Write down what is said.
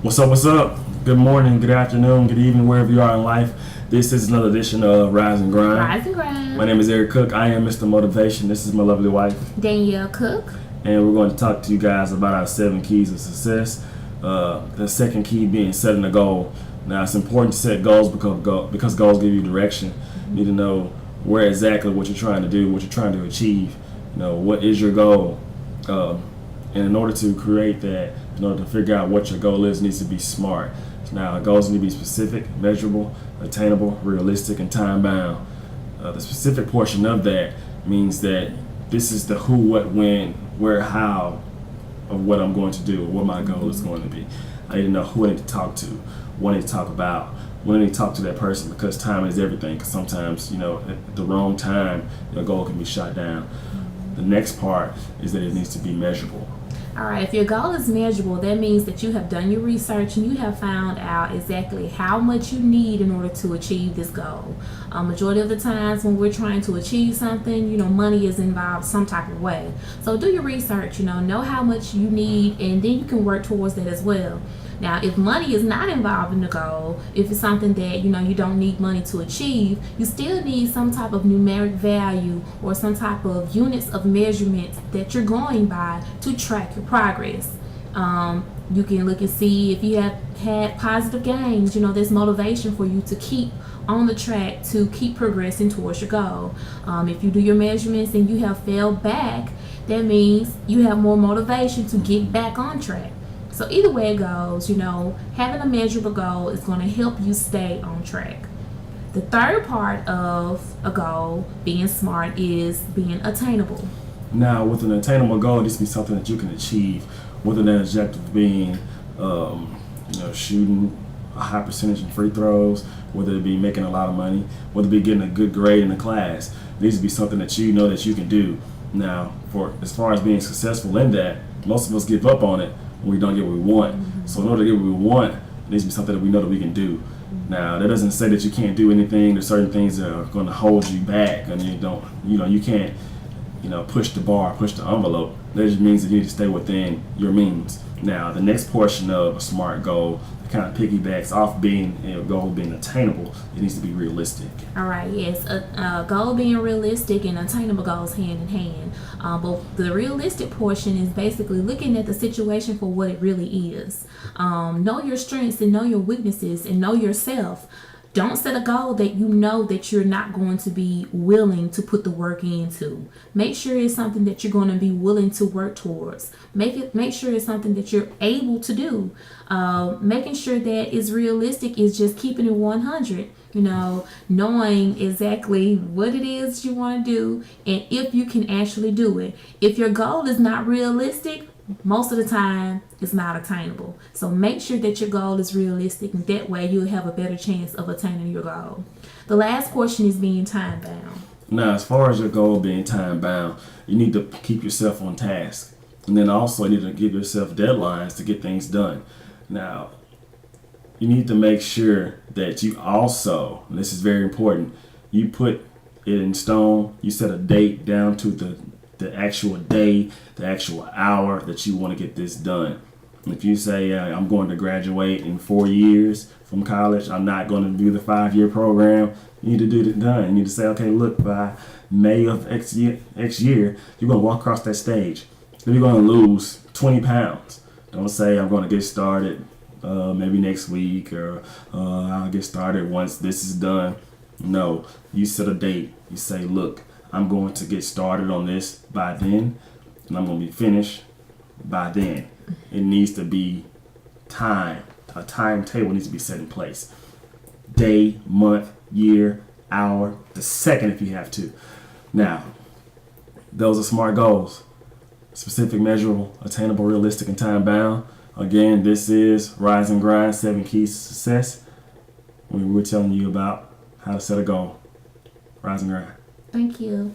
What's up? What's up? Good morning, good afternoon, good evening, wherever you are in life. This is another edition of Rise and Grind. Rise and Grind. My name is Eric Cook. I am Mr. Motivation. This is my lovely wife, Danielle Cook. and we're going to talk to you guys about our 7 keys of success. The second key being setting a goal. Now, it's important to set goals because goals give you direction. You need to know where exactly what you're trying to do, what you're trying to achieve. You know, what is your goal? And in order to create that, in order to figure out what your goal is, it needs to be smart. Now, goals need to be specific, measurable, attainable, realistic, and time-bound. The specific portion of that means that this is the who, what, when, where, how of what I'm going to do, or what my goal is going to be. I need to know who I need to talk to, what I need to talk about, when I need to talk to that person, because time is everything. Because sometimes, at the wrong time, your goal can be shot down. The next part is that it needs to be measurable. All right, if your goal is measurable, that means that you have done your research and you have found out exactly how much you need in order to achieve this goal. Majority of the times when we're trying to achieve something, money is involved some type of way. So do your research, know how much you need, and then you can work towards that as well. Now, if money is not involved in the goal, if it's something that, you don't need money to achieve, you still need some type of numeric value or some type of units of measurements that you're going by to track your progress. You can look and see if you have had positive gains, there's motivation for you to keep on the track to keep progressing towards your goal. If you do your measurements and you have fell back, that means you have more motivation to get back on track. So either way it goes, having a measurable goal is going to help you stay on track. The third part of a goal, being smart, is being attainable. Now, with an attainable goal, it needs to be something that you can achieve, whether that objective being, shooting a high percentage in free throws, whether it be making a lot of money, whether it be getting a good grade in the class. It needs to be something that you know that you can do. Now, for as far as being successful in that, most of us give up on it when we don't get what we want. Mm-hmm. So in order to get what we want, it needs to be something that we know that we can do. Mm-hmm. Now, that doesn't say that you can't do anything. There's certain things that are going to hold you back, and you can't, push the bar, push the envelope. That just means that you need to stay within your means. Now, the next portion of a SMART goal kind of piggybacks off being a goal being attainable. It needs to be realistic. All right, yes, a goal being realistic and attainable goes hand in hand. But the realistic portion is basically looking at the situation for what it really is. Know your strengths and know your weaknesses and know yourself. Don't set a goal that you know that you're not going to be willing to put the work into. Make sure it's something that you're going to be willing to work towards. Make sure it's something that you're able to do. Making sure that it's realistic is just keeping it 100. Knowing exactly what it is you want to do and if you can actually do it. If your goal is not realistic, most of the time it's not attainable. So make sure that your goal is realistic, and that way you'll have a better chance of attaining your goal. The last portion is being time bound. Now, as far as your goal being time bound, you need to keep yourself on task. And then also you need to give yourself deadlines to get things done. Now, you need to make sure that you also, and this is very important, you put it in stone. You set a date down to the actual day, the actual hour that you want to get this done. If you say, I'm going to graduate in 4 years from college, I'm not going to do the 5-year program, you need to do it done. You need to say, okay, look, by May of X year, you're going to walk across that stage. Then you're going to lose 20 pounds. Don't say, I'm going to get started maybe next week, or I'll get started once this is done. No, you set a date. You say, look, I'm going to get started on this by then, and I'm going to be finished by then. It needs to be time. A timetable needs to be set in place. Day, month, year, hour, the second if you have to. Now, those are SMART goals. Specific, measurable, attainable, realistic, and time-bound. Again, this is Rise and Grind, 7 Keys to Success. We're telling you about how to set a goal. Rise and Grind. Thank you.